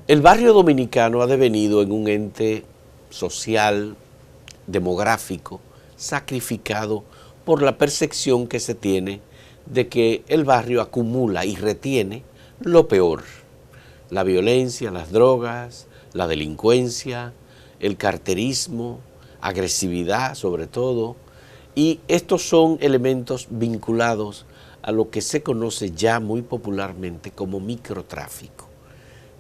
El barrio dominicano ha devenido en un ente social, demográfico, sacrificado por la percepción que se tiene de que el barrio acumula y retiene lo peor: la violencia, las drogas, la delincuencia, el carterismo, agresividad sobre todo, y estos son elementos vinculados a lo que se conoce ya muy popularmente como microtráfico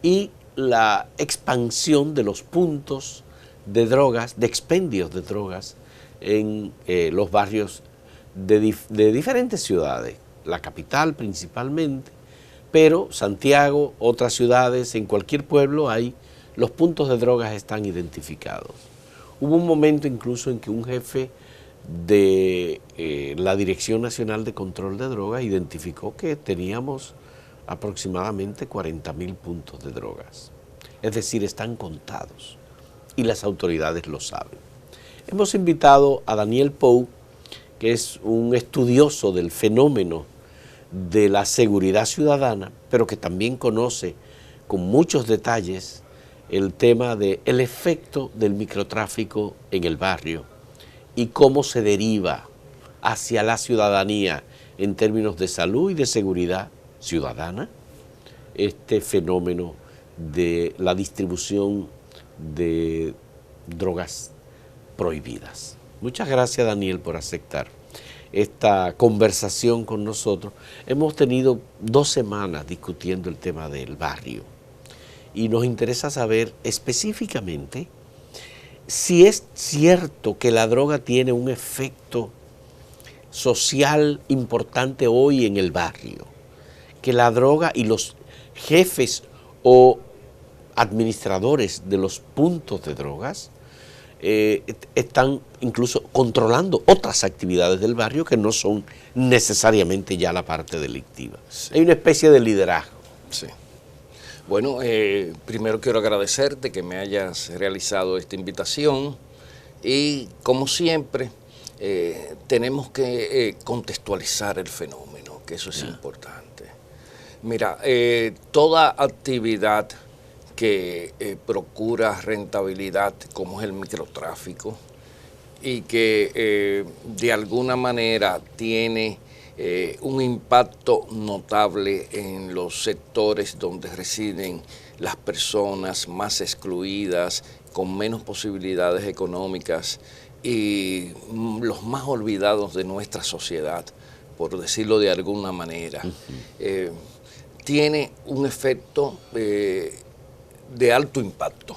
y la expansión de los puntos de drogas, de expendios de drogas en los barrios de diferentes ciudades, la capital principalmente, pero Santiago, otras ciudades, en cualquier pueblo los puntos de drogas están identificados. Hubo un momento incluso en que un jefe de la Dirección Nacional de Control de Drogas identificó que teníamos aproximadamente 40.000 puntos de drogas. Es decir, están contados y las autoridades lo saben. Hemos invitado a Daniel Pou, que es un estudioso del fenómeno de la seguridad ciudadana, pero que también conoce con muchos detalles el tema del efecto del microtráfico en el barrio y cómo se deriva hacia la ciudadanía en términos de salud y de seguridad ciudadana este fenómeno de la distribución de drogas prohibidas. Muchas gracias, Daniel, por aceptar esta conversación con nosotros. Hemos tenido 2 semanas discutiendo el tema del barrio y nos interesa saber específicamente si es cierto que la droga tiene un efecto social importante hoy en el barrio, que la droga y los jefes o administradores de los puntos de drogas están incluso controlando otras actividades del barrio que no son necesariamente ya la parte delictiva. Sí. Hay una especie de liderazgo. Sí. Bueno, primero quiero agradecerte que me hayas realizado esta invitación y, como siempre, tenemos que contextualizar el fenómeno, que eso es importante. Mira, toda actividad que procura rentabilidad, como es el microtráfico, y que de alguna manera tiene un impacto notable en los sectores donde residen las personas más excluidas, con menos posibilidades económicas y los más olvidados de nuestra sociedad, por decirlo de alguna manera. Tiene un efecto de alto impacto.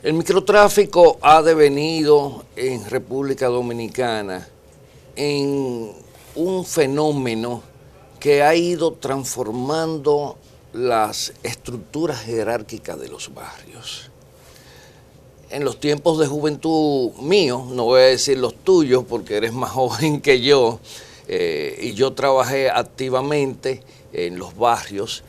El microtráfico ha devenido en República Dominicana en un fenómeno que ha ido transformando las estructuras jerárquicas de los barrios. En los tiempos de juventud míos, no voy a decir los tuyos porque eres más joven que yo, y yo trabajé activamente en los barrios,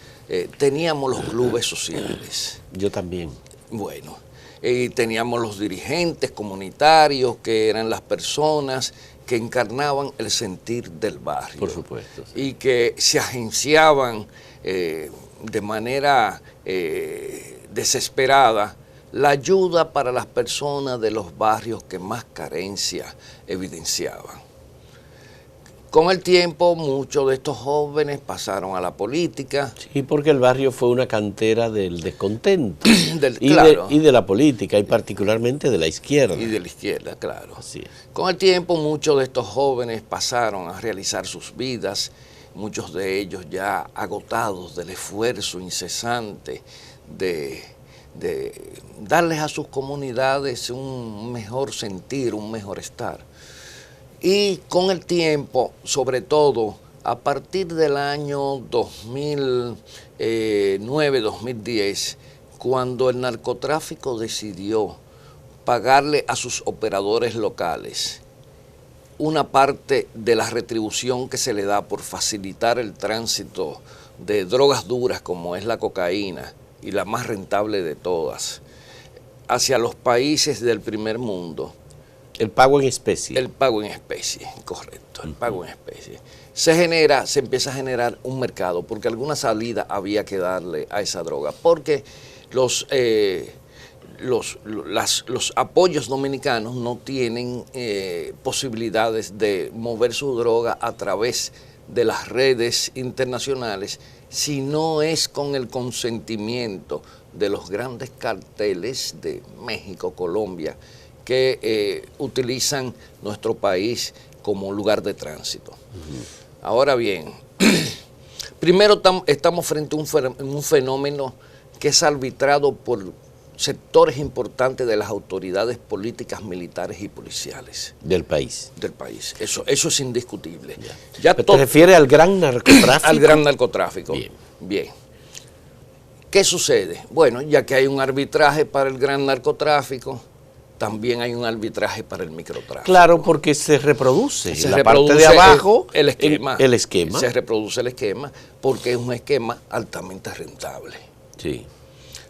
teníamos los clubes sociales. Yo también. Bueno, y teníamos los dirigentes comunitarios, que eran las personas que encarnaban el sentir del barrio. Por supuesto. Sí. Y que se agenciaban de manera desesperada la ayuda para las personas de los barrios que más carencia evidenciaban. Con el tiempo, muchos de estos jóvenes pasaron a la política. Sí, porque el barrio fue una cantera del descontento claro. y de la política, y particularmente de la izquierda. Y de la izquierda, claro. Así es. Con el tiempo, muchos de estos jóvenes pasaron a realizar sus vidas, muchos de ellos ya agotados del esfuerzo incesante de darles a sus comunidades un mejor sentir, un mejor estar. Y con el tiempo, sobre todo a partir del año 2009-2010, cuando el narcotráfico decidió pagarle a sus operadores locales una parte de la retribución que se le da por facilitar el tránsito de drogas duras como es la cocaína, y la más rentable de todas, hacia los países del primer mundo, El pago en especie. El pago en especie, correcto, el pago en especie. Se empieza a generar un mercado, porque alguna salida había que darle a esa droga, porque los apoyos dominicanos no tienen posibilidades de mover su droga a través de las redes internacionales si no es con el consentimiento de los grandes carteles de México, Colombia, que utilizan nuestro país como lugar de tránsito. Ahora bien, primero estamos frente a un fenómeno que es arbitrado por sectores importantes de las autoridades políticas, militares y policiales. Del país. Del país. Eso es indiscutible. ¿Te refieres al gran narcotráfico? Al gran narcotráfico. Bien. Bien. ¿Qué sucede? Bueno, ya que hay un arbitraje para el gran narcotráfico, también hay un arbitraje para el microtráfico. Claro, porque se reproduce. Se en la reproduce parte de abajo, el esquema. El esquema. Se reproduce el esquema porque es un esquema altamente rentable. Sí.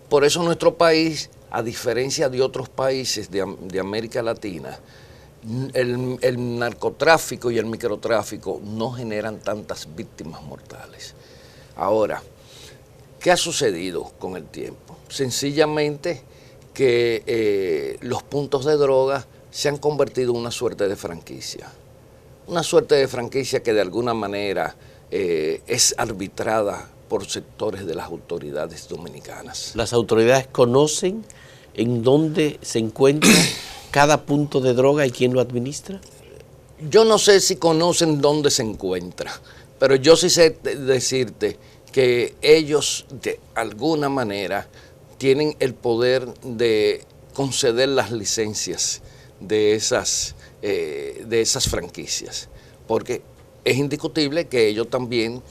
Por eso nuestro país, a diferencia de otros países de América Latina, el narcotráfico y el microtráfico no generan tantas víctimas mortales. Ahora, ¿qué ha sucedido con el tiempo? Sencillamente que los puntos de droga se han convertido en una suerte de franquicia. Una suerte de franquicia que de alguna manera es arbitrada por sectores de las autoridades dominicanas. ¿Las autoridades conocen en dónde se encuentra cada punto de droga y quién lo administra? Yo no sé si conocen dónde se encuentra, pero yo sí sé decirte que ellos de alguna manera tienen el poder de conceder las licencias de esas franquicias, porque es indiscutible que ellos también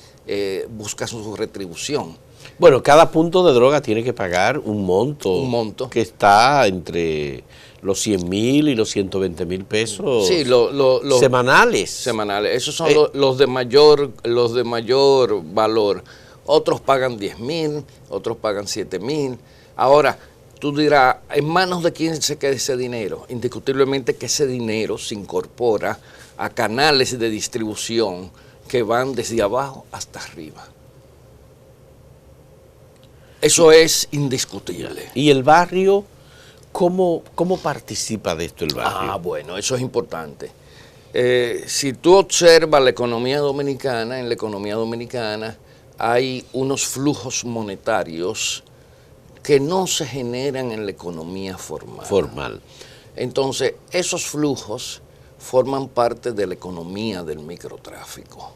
buscan su retribución. Bueno, cada punto de droga tiene que pagar un monto que está entre los 100,000 y los 120,000 pesos sí, semanales. Semanales. Esos son los de mayor valor. Otros pagan 10,000, otros pagan 7,000. Ahora, tú dirás, ¿en manos de quién se queda ese dinero? Indiscutiblemente que ese dinero se incorpora a canales de distribución que van desde abajo hasta arriba. Eso es indiscutible. ¿Y el barrio, cómo participa de esto el barrio? Ah, bueno, eso es importante. Si tú observas la economía dominicana, en la economía dominicana hay unos flujos monetarios que no se generan en la economía formal. Entonces, esos flujos forman parte de la economía del microtráfico.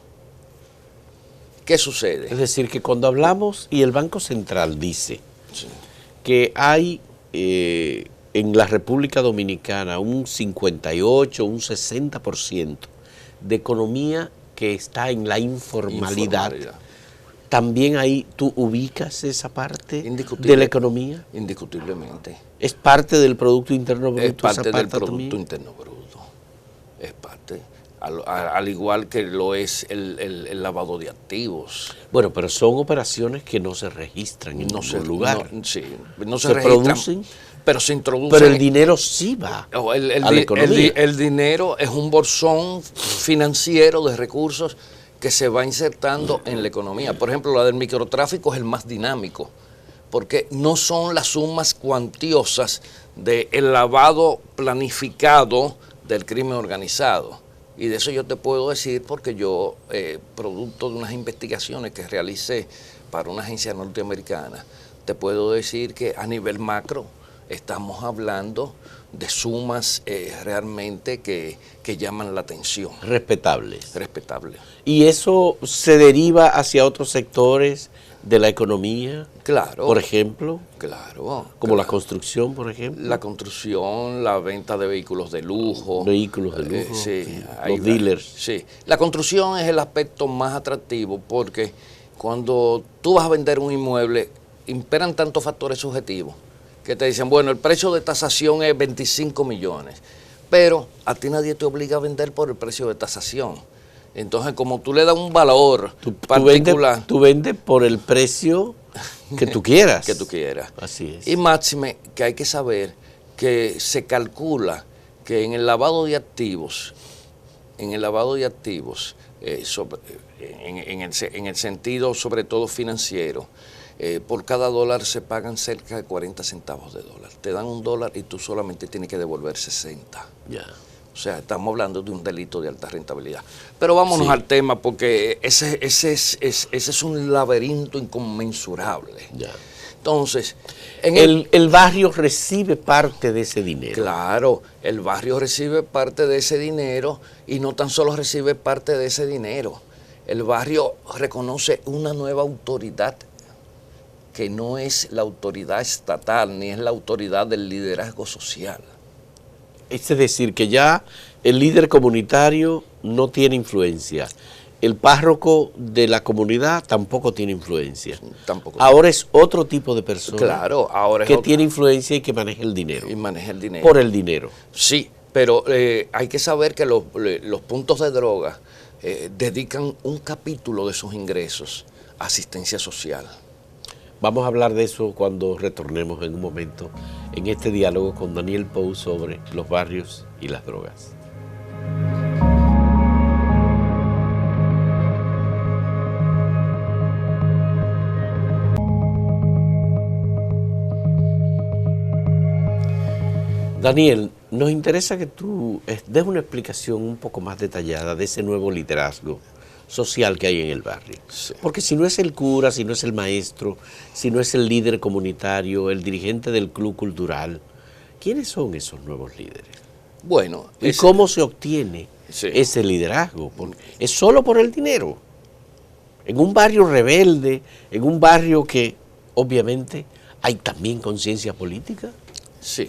¿Qué sucede? Es decir, que cuando hablamos, y el Banco Central dice que hay en la República Dominicana un 58, un 60% de economía que está en la informalidad. ¿También ahí tú ubicas esa parte de la economía? Indiscutiblemente. ¿Es parte del Producto Interno Bruto? Es parte del Producto Interno Bruto. Es parte. Al igual que lo es el lavado de activos. Bueno, pero son operaciones que no se registran en ningún lugar. No se registran, producen, pero se introducen. Pero el dinero sí va a la economía. El dinero es un bolsón financiero de recursos que se va insertando en la economía. Por ejemplo, la del microtráfico es el más dinámico, porque no son las sumas cuantiosas del lavado planificado del crimen organizado. Y de eso yo te puedo decir porque yo, producto de unas investigaciones que realicé para una agencia norteamericana, te puedo decir que a nivel macro estamos hablando de sumas realmente que llaman la atención. Respetables. Respetables. ¿Y eso se deriva hacia otros sectores de la economía? Claro. Por ejemplo. Claro. Como la construcción, por ejemplo. La construcción, la venta de vehículos de lujo. Vehículos de lujo. Sí. Los dealers. Sí. La construcción es el aspecto más atractivo porque cuando tú vas a vender un inmueble, imperan tantos factores subjetivos que te dicen, bueno, el precio de tasación es 25 millones, pero a ti nadie te obliga a vender por el precio de tasación. Entonces, como tú le das un valor particular... Tú vendes por el precio que tú quieras. Que tú quieras. Así es. Y máxime que hay que saber que se calcula que en el lavado de activos, en el sentido sobre todo financiero, por cada dólar se pagan cerca de 40 centavos de dólar. Te dan $1 y tú solamente tienes que devolver 60. Ya. O sea, estamos hablando de un delito de alta rentabilidad. Pero vámonos Sí. al tema, porque ese es un laberinto inconmensurable. Ya. Entonces, El barrio recibe parte de ese dinero. claro, el barrio recibe parte de ese dinero y no tan solo recibe parte de ese dinero. El barrio reconoce una nueva autoridad que no es la autoridad estatal ni es la autoridad del liderazgo social. Es decir, que ya el líder comunitario no tiene influencia. El párroco de la comunidad tampoco tiene influencia. Tampoco. Ahora es otro tipo de persona Claro, ahora es que otro- tiene influencia y que maneja el dinero. y maneja el dinero. Por el dinero. Sí, pero hay que saber que los puntos de droga dedican un capítulo de sus ingresos a asistencia social. Vamos a hablar de eso cuando retornemos en un momento en este diálogo con Daniel Pou sobre los barrios y las drogas. Daniel, nos interesa que tú des una explicación un poco más detallada de ese nuevo liderazgo social que hay en el barrio. Sí. Porque si no es el cura, si no es el maestro, si no es el líder comunitario, el dirigente del club cultural, ¿quiénes son esos nuevos líderes? Bueno, ¿Y cómo se obtiene Sí. ese liderazgo? Porque ¿es solo por el dinero? En un barrio rebelde, en un barrio que obviamente hay también conciencia política. Sí.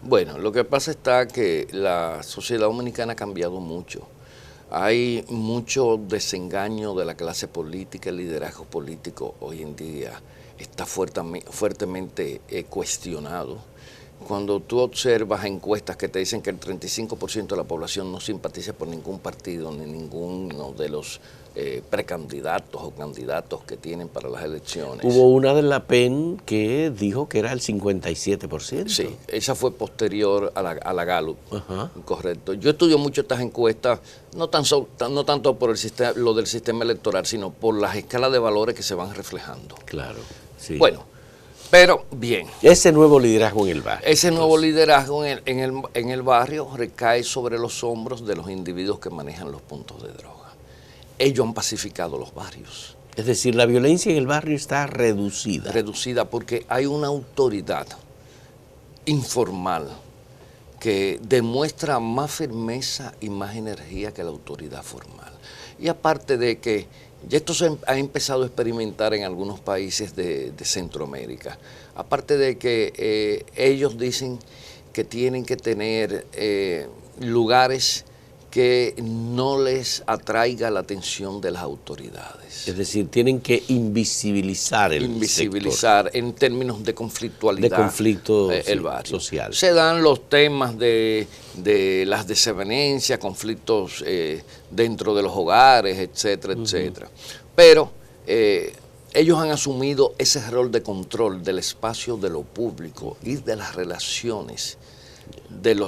Bueno, lo que pasa está que la sociedad dominicana ha cambiado mucho. Hay mucho desengaño de la clase política, el liderazgo político hoy en día está fuertemente cuestionado. Cuando tú observas encuestas que te dicen que el 35% de la población no simpatiza por ningún partido ni ninguno de los precandidatos o candidatos que tienen para las elecciones. Hubo una de la PEN que dijo que era el 57%. Sí, esa fue posterior a la Gallup, Ajá. correcto. Yo estudio mucho estas encuestas, no tanto por lo del sistema electoral, sino por las escalas de valores que se van reflejando. Claro, sí. Bueno, pero bien, Ese nuevo liderazgo en el barrio. ese nuevo liderazgo en el barrio recae sobre los hombros de los individuos que manejan los puntos de droga. Ellos han pacificado los barrios. Es decir, la violencia en el barrio está reducida. Reducida porque hay una autoridad informal que demuestra más firmeza y más energía que la autoridad formal. Y aparte de que ya esto se ha empezado a experimentar en algunos países de Centroamérica, aparte de que ellos dicen que tienen que tener lugares que no les atraiga la atención de las autoridades. Es decir, tienen que invisibilizar el Invisibilizar en términos de conflictualidad De conflicto, el sí, barrio. social. Se dan los temas de las desavenencias, conflictos dentro de los hogares, etcétera, etcétera. Pero ellos han asumido ese rol de control del espacio de lo público y de las relaciones,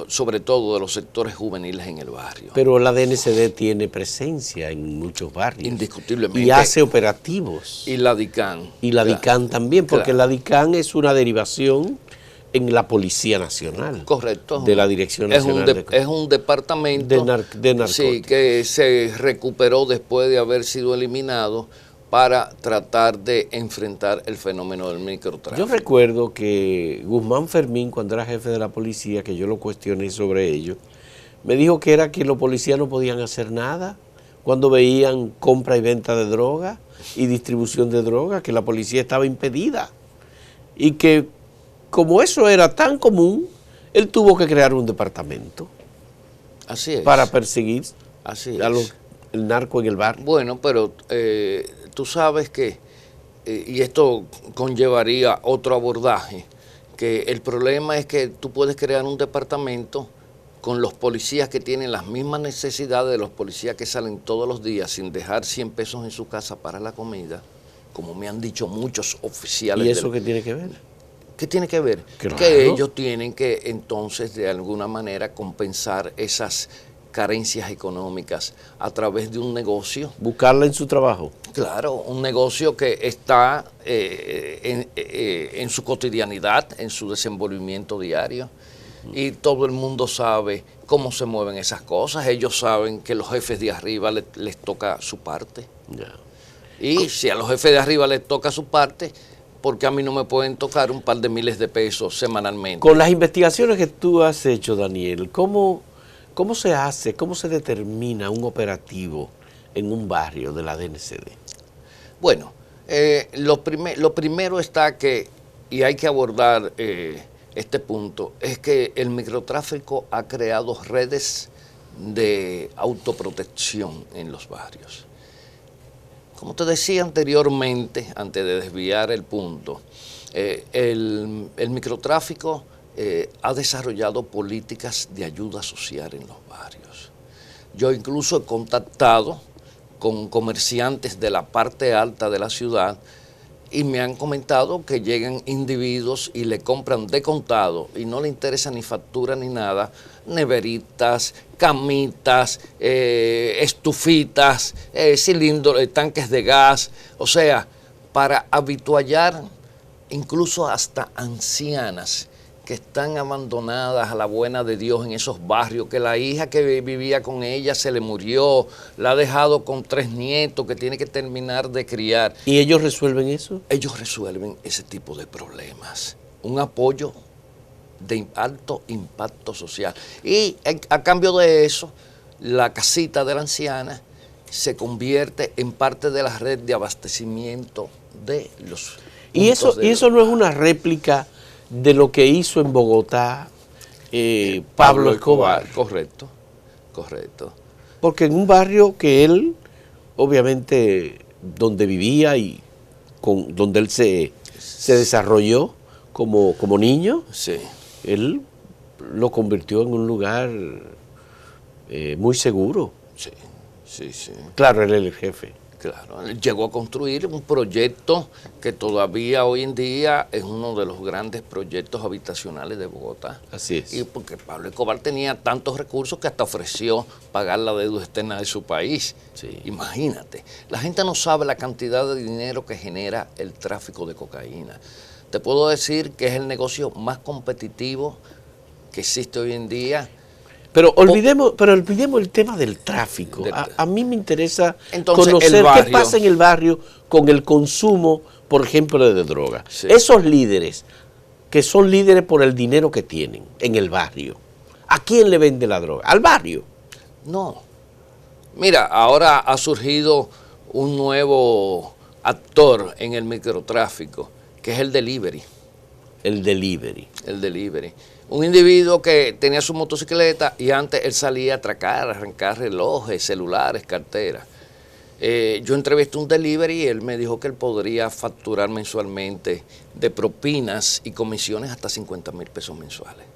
sobre todo de los sectores juveniles en el barrio. Pero la DNCD tiene presencia en muchos barrios. Indiscutiblemente. Y hace operativos. Y la DICAN. Y la Claro. DICAN también, porque Claro. la DICAN es una derivación en la Policía Nacional. Correcto. De la Dirección Nacional es un departamento de narcóticos. sí, que se recuperó después de haber sido eliminado para tratar de enfrentar el fenómeno del microtráfico. Yo recuerdo que Guzmán Fermín, cuando era jefe de la policía, que yo lo cuestioné sobre ello, me dijo que era que los policías no podían hacer nada cuando veían compra y venta de droga y distribución de droga, que la policía estaba impedida. Y que como eso era tan común, él tuvo que crear un departamento Así es. para perseguir Así a es. el narco en el barrio. Bueno, pero tú sabes que, y esto conllevaría otro abordaje, que el problema es que tú puedes crear un departamento con los policías que tienen las mismas necesidades de los policías que salen todos los días sin dejar 100 pesos en su casa para la comida, como me han dicho muchos oficiales. ¿Y eso qué tiene que ver? ¿Qué tiene que ver? Claro. Que ellos tienen que entonces de alguna manera compensar esas carencias económicas a través de un negocio. Buscarla en su trabajo. Claro, un negocio que está en su cotidianidad, en su desenvolvimiento diario. Y todo el mundo sabe cómo se mueven esas cosas. Ellos saben que los jefes de arriba les toca su parte. Ya. Y si a los jefes de arriba les toca su parte, ¿por qué a mí no me pueden tocar un par de miles de pesos semanalmente? Con las investigaciones que tú has hecho, Daniel, ¿cómo se hace, cómo se determina un operativo en un barrio de la DNCD? Bueno, lo primero está que, y hay que abordar este punto, es que el microtráfico ha creado redes de autoprotección en los barrios. Como te decía anteriormente, antes de desviar el punto, el microtráfico ha desarrollado políticas de ayuda social en los barrios. Yo incluso he contactado con comerciantes de la parte alta de la ciudad y me han comentado que llegan individuos y le compran de contado y no le interesa ni factura ni nada, neveritas, camitas, estufitas, cilindros, tanques de gas, o sea, para habituallar incluso hasta ancianas que están abandonadas a la buena de Dios en esos barrios, que la hija que vivía con ella se le murió, la ha dejado con 3 nietos que tiene que terminar de criar. ¿Y ellos resuelven eso? Ellos resuelven ese tipo de problemas. Un apoyo de alto impacto social. Y a cambio de eso, la casita de la anciana se convierte en parte de la red de abastecimiento de los... Y eso no es una réplica de lo que hizo en Bogotá Pablo Escobar. Correcto, correcto. Porque en un barrio que él, obviamente, donde vivía y donde él se desarrolló como niño, sí, él lo convirtió en un lugar muy seguro. Sí, sí, sí. Claro, él era el jefe. Claro, él llegó a construir un proyecto que todavía hoy en día es uno de los grandes proyectos habitacionales de Bogotá. Así es. Y porque Pablo Escobar tenía tantos recursos que hasta ofreció pagar la deuda externa de su país. Sí. Imagínate, la gente no sabe la cantidad de dinero que genera el tráfico de cocaína. Te puedo decir que es el negocio más competitivo que existe hoy en día. Pero olvidemos el tema del tráfico. A mí me interesa entonces, conocer qué pasa en el barrio con el consumo, por ejemplo, de droga. Sí. Esos líderes, que son líderes por el dinero que tienen en el barrio, ¿a quién le vende la droga? ¿Al barrio? No. Mira, ahora ha surgido un nuevo actor en el microtráfico, que es el delivery. El delivery. El delivery. Un individuo que tenía su motocicleta y antes él salía a atracar, a arrancar relojes, celulares, carteras. Yo entrevisté un delivery y él me dijo que él podría facturar mensualmente de propinas y comisiones hasta 50,000 pesos mensuales.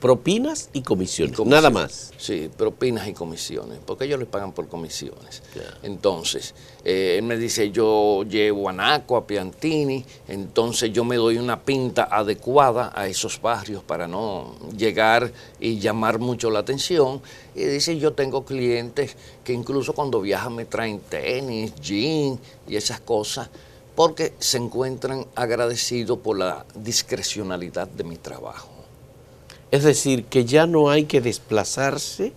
Propinas y comisiones, nada más. Sí, propinas y comisiones, porque ellos les pagan por comisiones. Yeah. Entonces, él me dice, yo llevo a Naco, a Piantini, entonces yo me doy una pinta adecuada a esos barrios para no llegar y llamar mucho la atención. Y dice, yo tengo clientes que incluso cuando viajan me traen tenis, jeans y esas cosas, porque se encuentran agradecidos por la discrecionalidad de mi trabajo. Es decir, que ya no hay que desplazarse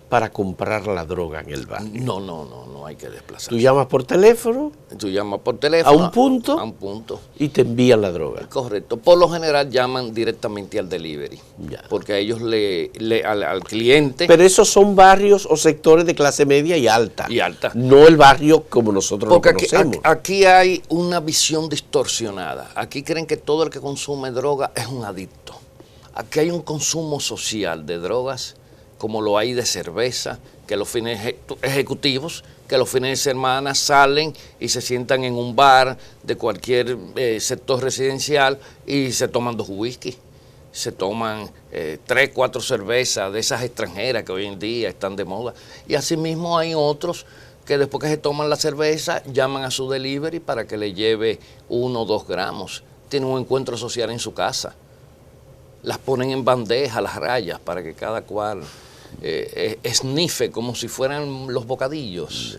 para comprar la droga en el barrio. No hay que desplazarse. Tú llamas por teléfono. Tú llamas por teléfono. A un punto. A un punto. Y te envían la droga. Correcto. Por lo general llaman directamente al delivery. Ya. Porque a ellos al cliente. Pero esos son barrios o sectores de clase media y alta. Y alta. No el barrio como nosotros lo conocemos. Aquí hay una visión distorsionada. Aquí creen que todo el que consume droga es un adicto. Aquí hay un consumo social de drogas, como lo hay de cerveza, que los fines ejecutivos, que los fines de semana salen y se sientan en un bar de cualquier sector residencial y se toman 2 whisky, se toman 3, 4 cervezas de esas extranjeras que hoy en día están de moda. Y asimismo hay otros que después que se toman la cerveza llaman a su delivery para que le lleve 1 o 2 gramos. tienen un encuentro social en su casa. Las ponen en bandeja, las rayas, para que cada cual esnife como si fueran los bocadillos.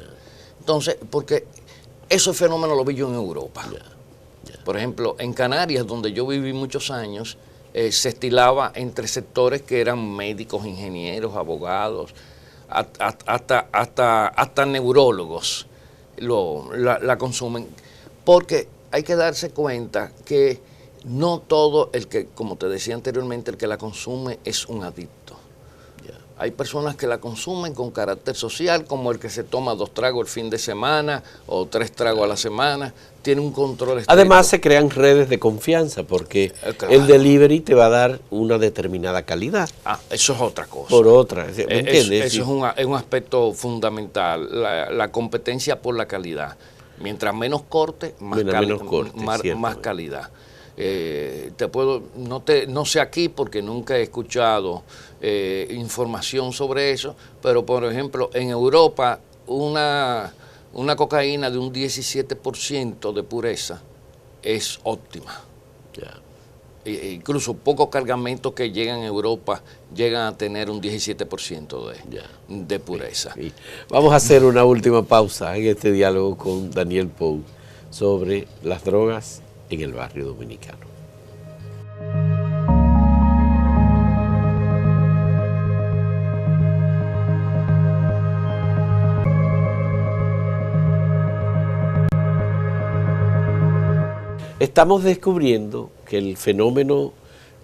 Entonces, porque ese fenómeno lo vi yo en Europa. Por ejemplo, en Canarias, donde yo viví muchos años, se estilaba entre sectores que eran médicos, ingenieros, abogados, hasta neurólogos la consumen, porque hay que darse cuenta que no todo el que, como te decía anteriormente, el que la consume es un adicto. Hay personas que la consumen con carácter social, como el que se toma 2 tragos el fin de semana o 3 tragos a la semana, tiene un control estricto. Además se crean redes de confianza porque claro, el delivery te va a dar una determinada calidad. Eso es otra cosa. Por otra, ¿me entiendes? Eso es un aspecto fundamental, la competencia por la calidad. Mientras menos corte, más calidad. No sé aquí porque nunca he escuchado información sobre eso, pero por ejemplo en Europa una cocaína de un 17% de pureza es óptima. Incluso pocos cargamentos que llegan a Europa llegan a tener un 17% de pureza. Sí. Vamos a hacer una última pausa en este diálogo con Daniel Pou sobre las drogas en el barrio dominicano. Estamos descubriendo que el fenómeno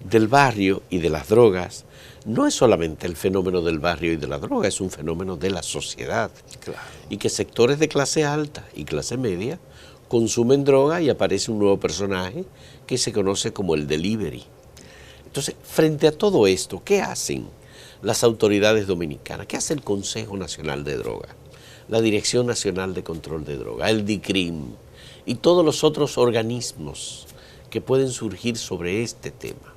del barrio y de las drogas no es solamente el fenómeno del barrio y de la droga, es un fenómeno de la sociedad. Claro. Y que sectores de clase alta y clase media consumen droga y aparece un nuevo personaje que se conoce como el delivery. Entonces, frente a todo esto, ¿qué hacen las autoridades dominicanas? ¿Qué hace el Consejo Nacional de Drogas, la Dirección Nacional de Control de Drogas, el DICRIM y todos los otros organismos que pueden surgir sobre este tema?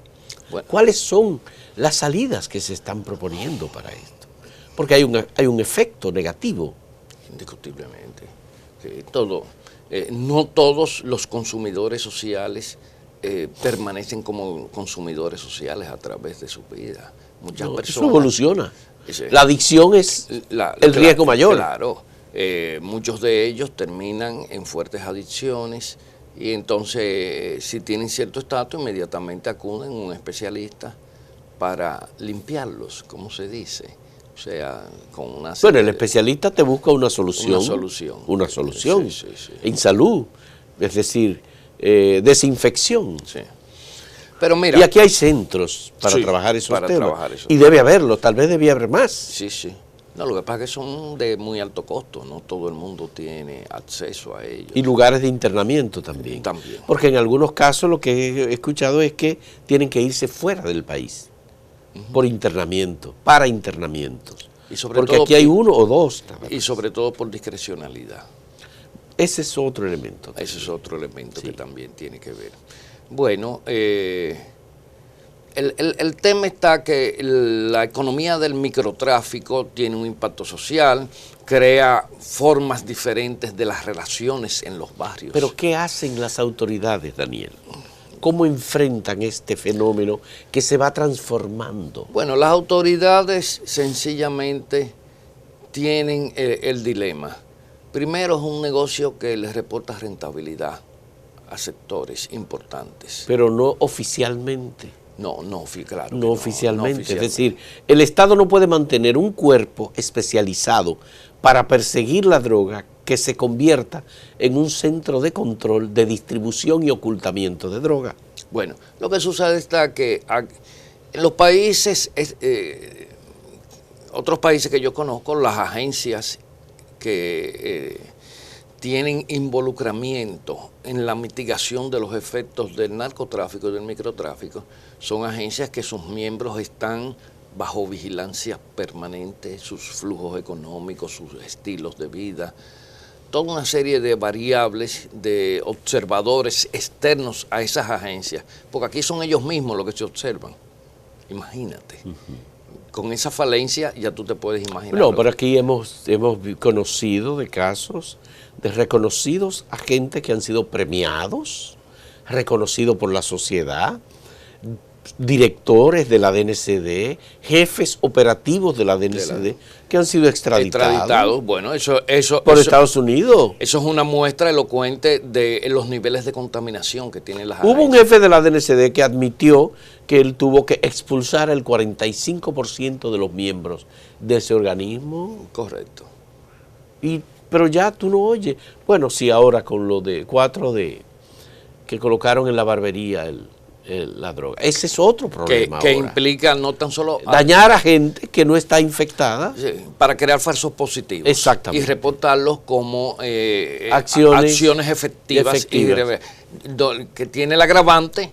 Bueno, ¿cuáles son las salidas que se están proponiendo para esto? Porque hay un efecto negativo. Indiscutiblemente. No todos los consumidores sociales permanecen como consumidores sociales a través de su vida. Muchas personas... Eso evoluciona. La adicción es el riesgo mayor. Claro. Muchos de ellos terminan en fuertes adicciones y entonces si tienen cierto estatus inmediatamente acuden a un especialista para limpiarlos, como se dice. O sea, con una... Bueno, el especialista te busca una solución. Una solución. Sí. En salud, es decir, desinfección. Sí. Pero mira, y aquí hay centros para trabajar esos temas. Y debe haberlo, tal vez debía haber más. Sí. No, lo que pasa es que son de muy alto costo, no todo el mundo tiene acceso a ellos. Y lugares de internamiento también. Porque en algunos casos lo que he escuchado es que tienen que irse fuera del país por internamiento, para internamientos. Porque aquí hay uno o dos. Y sobre todo por discrecionalidad. Ese es otro elemento. Ese es otro elemento que también tiene que ver. Bueno, el tema está que la economía del microtráfico tiene un impacto social, crea formas diferentes de las relaciones en los barrios. Pero ¿qué hacen las autoridades, Daniel? ¿Cómo enfrentan este fenómeno que se va transformando? Bueno, las autoridades sencillamente tienen el dilema. Primero, es un negocio que les reporta rentabilidad a sectores importantes. Pero no oficialmente. No oficialmente. No oficialmente. Es decir, el Estado no puede mantener un cuerpo especializado para perseguir la droga que se convierta en un centro de control, de distribución y ocultamiento de droga. Bueno, lo que sucede está que en los países, otros países que yo conozco, las agencias que tienen involucramiento en la mitigación de los efectos del narcotráfico y del microtráfico, son agencias que sus miembros están bajo vigilancia permanente, sus flujos económicos, sus estilos de vida, toda una serie de variables, de observadores externos a esas agencias, porque aquí son ellos mismos los que se observan. Imagínate. Con esa falencia ya tú te puedes imaginar. No, pero aquí hemos conocido de casos de reconocidos agentes que han sido premiados, reconocido por la sociedad, directores de la DNCD, jefes operativos de la DNCD, que han sido extraditados. Bueno, por Estados Unidos. Eso es una muestra elocuente de los niveles de contaminación que tienen las Hubo un jefe de la DNCD que admitió que él tuvo que expulsar el 45% de los miembros de ese organismo. Correcto. Pero ya tú no oyes. Bueno, sí, ahora con lo de 4D que colocaron en la barbería la droga. Ese es otro problema que implica no tan solo dañar a gente que no está infectada, para crear falsos positivos. Exactamente. Y reportarlos como acciones efectivas. Que tiene el agravante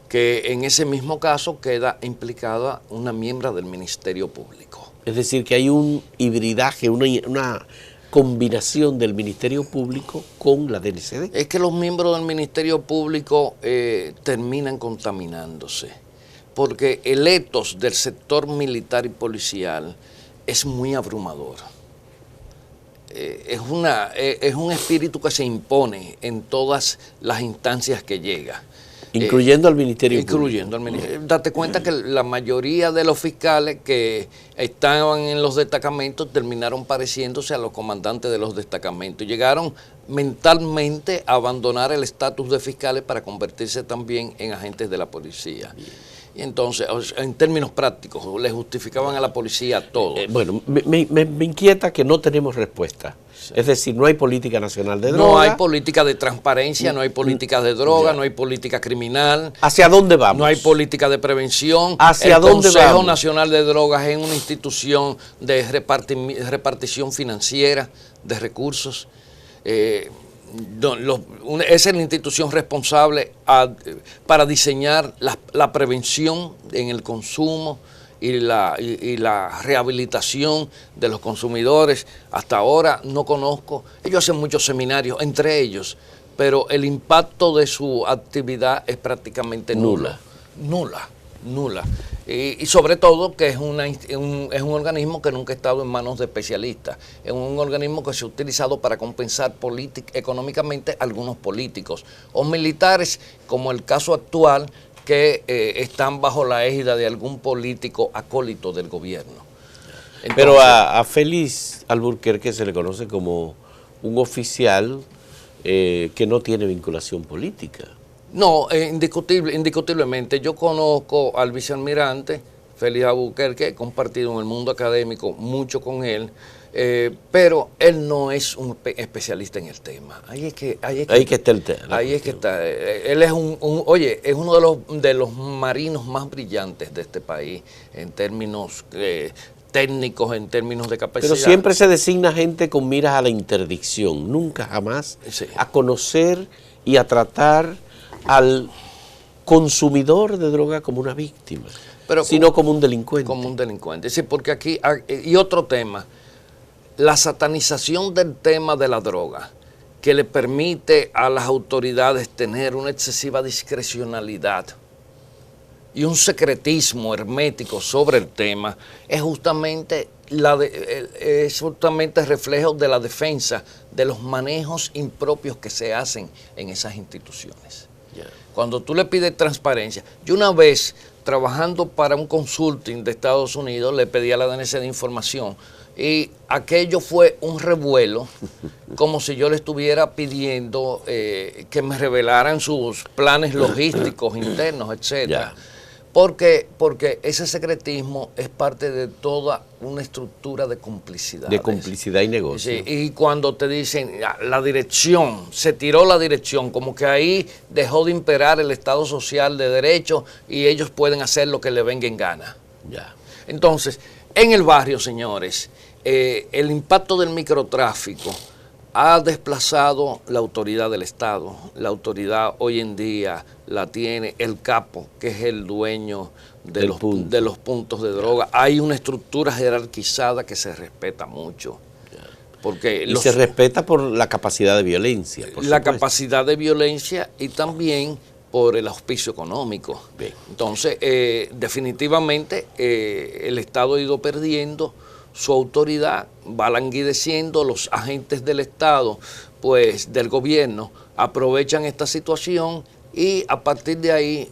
que en ese mismo caso queda implicada una miembro del Ministerio Público. Es decir, que hay un hibridaje, una combinación del Ministerio Público con la DNCD. Es que los miembros del Ministerio Público terminan contaminándose, porque el etos del sector militar y policial es muy abrumador. Es un espíritu que se impone en todas las instancias que llega. Incluyendo al Ministerio Público. Date cuenta que la mayoría de los fiscales que estaban en los destacamentos terminaron pareciéndose a los comandantes de los destacamentos. Llegaron mentalmente a abandonar el estatus de fiscales para convertirse también en agentes de la policía. Y entonces, en términos prácticos, le justificaban a la policía todo. Bueno, me inquieta que no tenemos respuesta. Sí. Es decir, no hay política nacional de droga. No hay política de transparencia, no hay política de droga, no hay política criminal. ¿Hacia dónde vamos? No hay política de prevención. ¿Hacia dónde vamos? El Consejo Nacional de Drogas es una institución de repartición financiera de recursos. Es la institución responsable para diseñar la prevención en el consumo y la rehabilitación de los consumidores. Hasta ahora no conozco, ellos hacen muchos seminarios entre ellos, pero el impacto de su actividad es prácticamente nula. Y sobre todo que es un organismo que nunca ha estado en manos de especialistas. Es un organismo que se ha utilizado para compensar económicamente a algunos políticos o militares, como el caso actual, que están bajo la égida de algún político acólito del gobierno. Entonces, pero a Félix Alburquerque se le conoce como un oficial que no tiene vinculación política. No, indiscutiblemente. Yo conozco al vicealmirante Félix Alburquerque, he compartido en el mundo académico mucho con él, pero él no es un especialista en el tema. Ahí es que está el tema. Ahí es que está. Él es es uno de los marinos más brillantes de este país en términos técnicos, en términos de capacidad. Pero siempre se designa gente con miras a la interdicción, nunca jamás a conocer y a al consumidor de droga como una víctima, sino como un delincuente. Como un delincuente, sí, porque aquí, y otro tema, la satanización del tema de la droga, que le permite a las autoridades tener una excesiva discrecionalidad y un secretismo hermético sobre el tema, es justamente reflejo de la defensa de los manejos impropios que se hacen en esas instituciones. Cuando tú le pides transparencia, yo una vez trabajando para un consulting de Estados Unidos le pedí a la DNCD información y aquello fue un revuelo, como si yo le estuviera pidiendo que me revelaran sus planes logísticos internos, etcétera. Porque ese secretismo es parte de toda una estructura de complicidad. De complicidad y negocio. Sí, y cuando te dicen la dirección, se tiró la dirección, como que ahí dejó de imperar el Estado social de derecho y ellos pueden hacer lo que les venga en gana. Entonces, en el barrio, señores, el impacto del microtráfico ha desplazado la autoridad del Estado. La autoridad hoy en día la tiene el capo, que es el dueño de los puntos de droga. Hay una estructura jerarquizada que se respeta mucho. Porque se respeta por la capacidad de violencia. La capacidad de violencia y también por el auspicio económico. Bien. Entonces, definitivamente el Estado ha ido perdiendo su autoridad, va languideciendo. Los agentes del Estado, pues del gobierno, aprovechan esta situación y a partir de ahí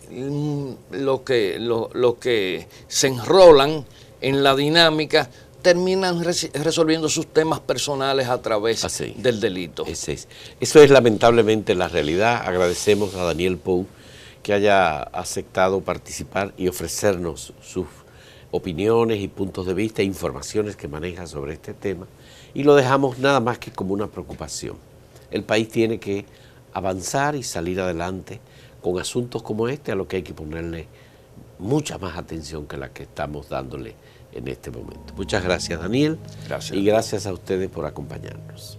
lo que se enrolan en la dinámica terminan resolviendo sus temas personales a través del delito. Eso es lamentablemente la realidad. Agradecemos a Daniel Pou que haya aceptado participar y ofrecernos sus opiniones y puntos de vista e informaciones que maneja sobre este tema, y lo dejamos nada más que como una preocupación. El país tiene que avanzar y salir adelante con asuntos como este, a lo que hay que ponerle mucha más atención que la que estamos dándole en este momento. Muchas gracias, Daniel. Gracias. Y gracias a ustedes por acompañarnos.